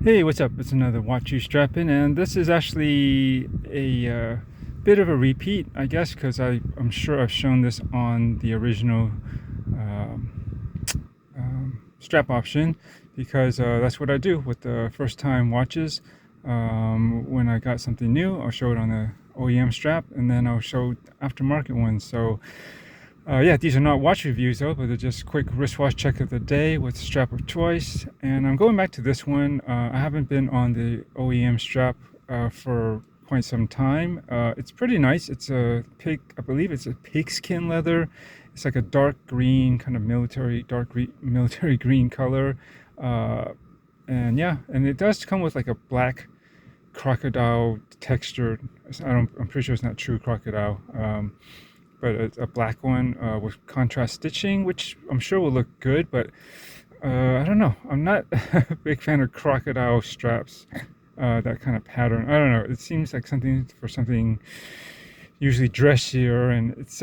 Hey, what's up? It's another Watch You Strappin, and this is actually a bit of a repeat, I guess, because I'm sure I've shown this on the original um, strap option, because that's what I do with the first time watches. When I got something new, I'll show it on the OEM strap, and then I'll show aftermarket ones. So yeah, these are not watch reviews though, but they're just quick wristwatch check of the day with strap of choice. And I'm going back to this one. I haven't been on the OEM strap for quite some time. It's pretty nice. It's a pig, I believe it's a pigskin leather. It's like a dark green, kind of military green color. Uh, and yeah, and it does come with like a black crocodile textured. I'm pretty sure it's not true crocodile. But a black one with contrast stitching, which I'm sure will look good. But I don't know. I'm not a big fan of crocodile straps. That kind of pattern. I don't know. It seems like something for something usually dressier, and it's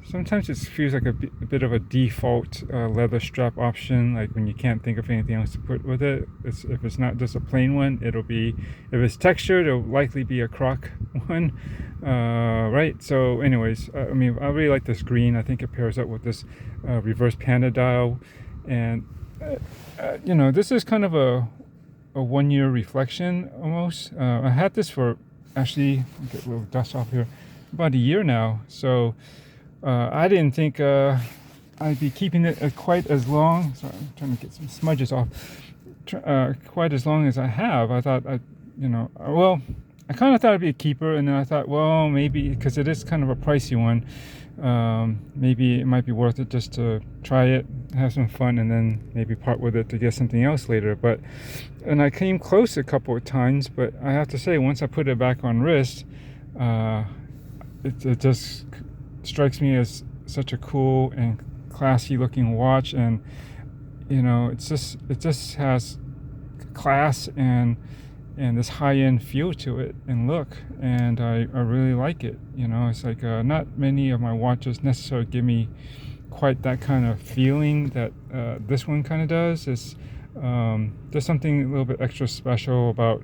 sometimes it feels like a bit of a default leather strap option, like when you can't think of anything else to put with it. If it's not just a plain one, it'll be, if it's textured, it'll likely be a croc one, right? So anyways, I mean, I really like this green. I think it pairs up with this reverse panda dial. And this is kind of a 1 year reflection almost. I had this for, actually, get a little dust off here, about a year now. So I didn't think I'd be keeping it quite as long. Sorry, I'm trying to get some smudges off. Quite as long as I have. I thought I kind of thought it'd be a keeper, and then I thought, well, maybe because it is kind of a pricey one, maybe it might be worth it just to try it, have some fun, and then maybe part with it to get something else later. And I came close a couple of times, but I have to say, once I put it back on wrist, it just strikes me as such a cool and classy looking watch. And it just has class and this high-end feel to it and look, and I really like it. It's like not many of my watches necessarily give me quite that kind of feeling that this one kind of does. There's something a little bit extra special about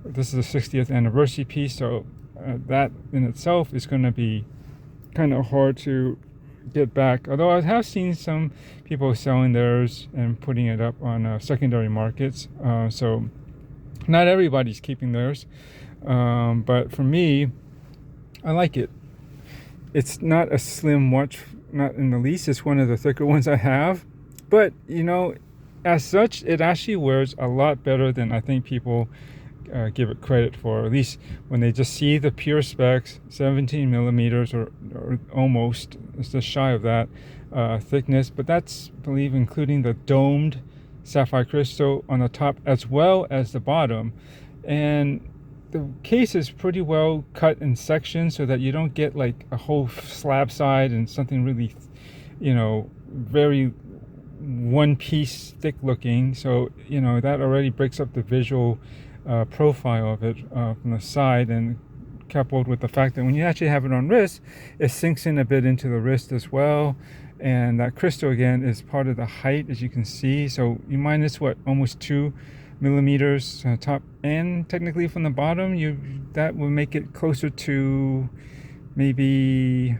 this. Is a 60th anniversary piece, so that in itself is going to be kind of hard to get back. Although I have seen some people selling theirs and putting it up on secondary markets. So not everybody's keeping theirs. But for me, I like it. It's not a slim watch, not in the least. It's one of the thicker ones I have. But, as such, it actually wears a lot better than I think people give it credit for, at least when they just see the pure specs, 17 millimeters or almost, it's just shy of that thickness. But that's, I believe, including the domed sapphire crystal on the top as well as the bottom. And the case is pretty well cut in sections so that you don't get like a whole slab side and something really, very one piece thick looking. So, that already breaks up the visual profile of it from the side, and coupled with the fact that when you actually have it on wrist, it sinks in a bit into the wrist as well. And that crystal again is part of the height, as you can see. So you minus almost 2 millimeters top and technically from the bottom, that will make it closer to maybe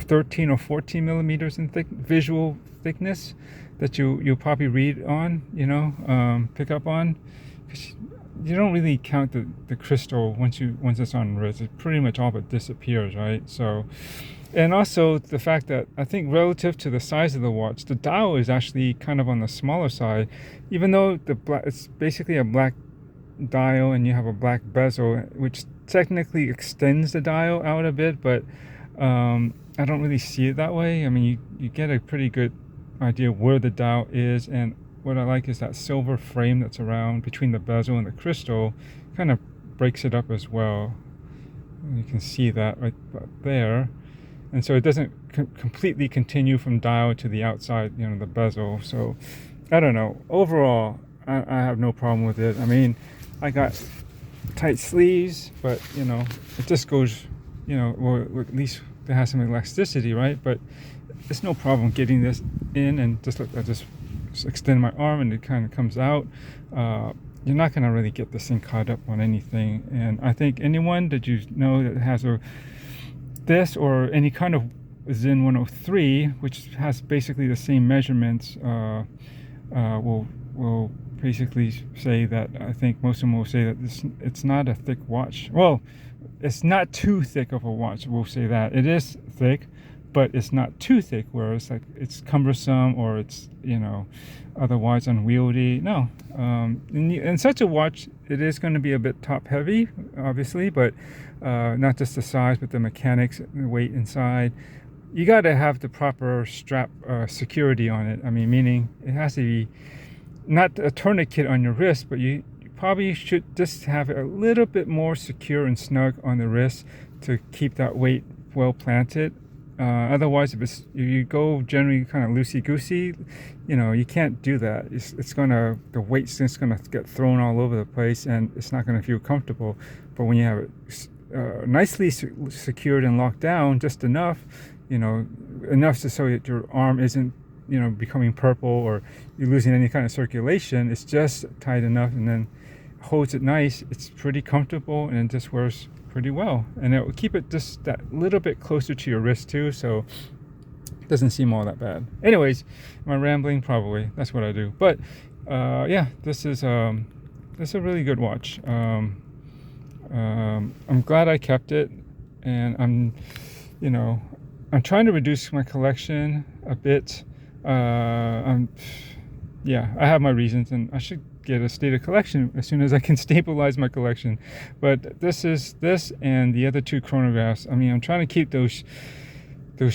13 or 14 millimeters in visual thickness that you'll probably read on, pick up on. You don't really count the crystal once it's on wrist. It pretty much all but disappears, right? So, and also the fact that I think relative to the size of the watch, the dial is actually kind of on the smaller side, even though it's basically a black dial and you have a black bezel, which technically extends the dial out a bit, but I don't really see it that way. I mean, you get a pretty good idea where the dial is, and what I like is that silver frame that's around between the bezel and the crystal kind of breaks it up as well. You can see that right there. And so it doesn't completely continue from dial to the outside, the bezel. So I don't know. Overall, I have no problem with it. I mean, I got tight sleeves, but it just goes, or at least it has some elasticity, right? But it's no problem getting this in, and just look, I just extend my arm and it kind of comes out, you're not going to really get this thing caught up on anything. And I think anyone that you know that has this or any kind of Sinn 103, which has basically the same measurements, will basically say that, I think most of them will say that it's not a thick watch. Well, it's not too thick of a watch. We'll say that it is thick, but it's not too thick where it's like it's cumbersome or it's, you know, otherwise unwieldy. No, in such a watch, it is going to be a bit top heavy, obviously, but not just the size, but the mechanics, the weight inside. You got to have the proper strap security on it. I mean, meaning it has to be not a tourniquet on your wrist, but you probably should just have it a little bit more secure and snug on the wrist to keep that weight well planted. Otherwise, if you go generally kind of loosey-goosey, you know, you can't do that. The weight's just gonna get thrown all over the place, and it's not gonna feel comfortable. But when you have it nicely secured and locked down, just enough, you know, enough so that your arm isn't, you know, becoming purple or you're losing any kind of circulation, it's just tight enough, and then holds it nice. It's pretty comfortable and it just wears pretty well, and it will keep it just that little bit closer to your wrist too, so it doesn't seem all that bad. Anyways, am I rambling? Probably. That's what I do. But yeah, this is a really good watch. I'm glad I kept it, and I'm trying to reduce my collection a bit. Yeah, I have my reasons, and I should get a state of collection as soon as I can stabilize my collection. But this and the other two chronographs. I mean, I'm trying to keep those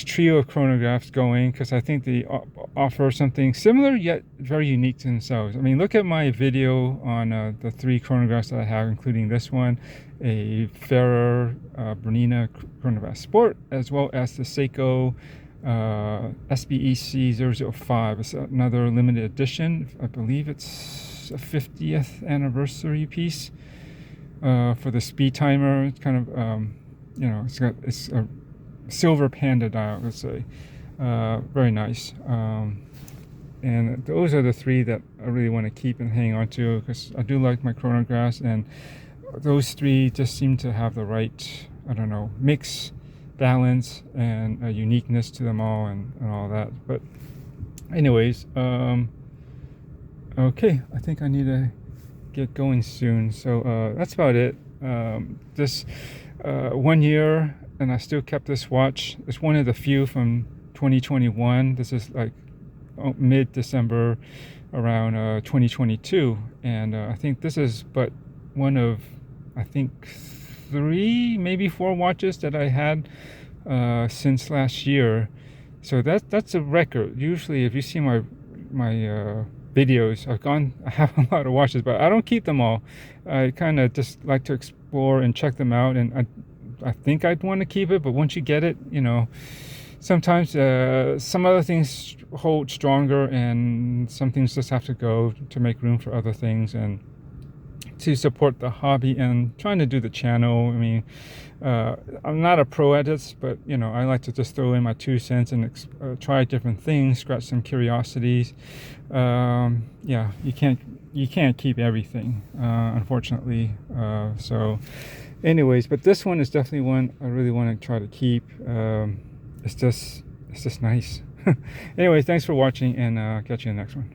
trio of chronographs going because I think they offer something similar yet very unique to themselves. I mean, look at my video on the three chronographs that I have, including this one, a Ferrer Bernina chronograph Sport, as well as the Seiko SBEC 005. It's another limited edition. I believe it's a 50th anniversary piece for the speed timer. It's kind of it's a silver panda dial, let's say. Very nice. And those are the three that I really want to keep and hang on to because I do like my chronographs, and those three just seem to have the right, I don't know, mix, balance, and a uniqueness to them all, and all that. But anyways, okay, I think I need to get going soon. So that's about it. This 1 year, and I still kept this watch. It's one of the few from 2021. This is like mid-December, around 2022, and I think this is but one of, I think, 3, maybe 4 watches that I had since last year. So that's a record. Usually, if you see my videos, I have a lot of watches, but I don't keep them all. I kind of just like to explore and check them out, and I think I'd want to keep it, but once you get it, you know, sometimes some other things hold stronger, and some things just have to go to make room for other things and to support the hobby and trying to do the channel. I mean, I'm not a pro at this, but you know, I like to just throw in my 2 cents and try different things, scratch some curiosities. Yeah, you can't keep everything, unfortunately. So anyways, but this one is definitely one I really want to try to keep. It's just nice. Anyway, thanks for watching, and catch you in the next one.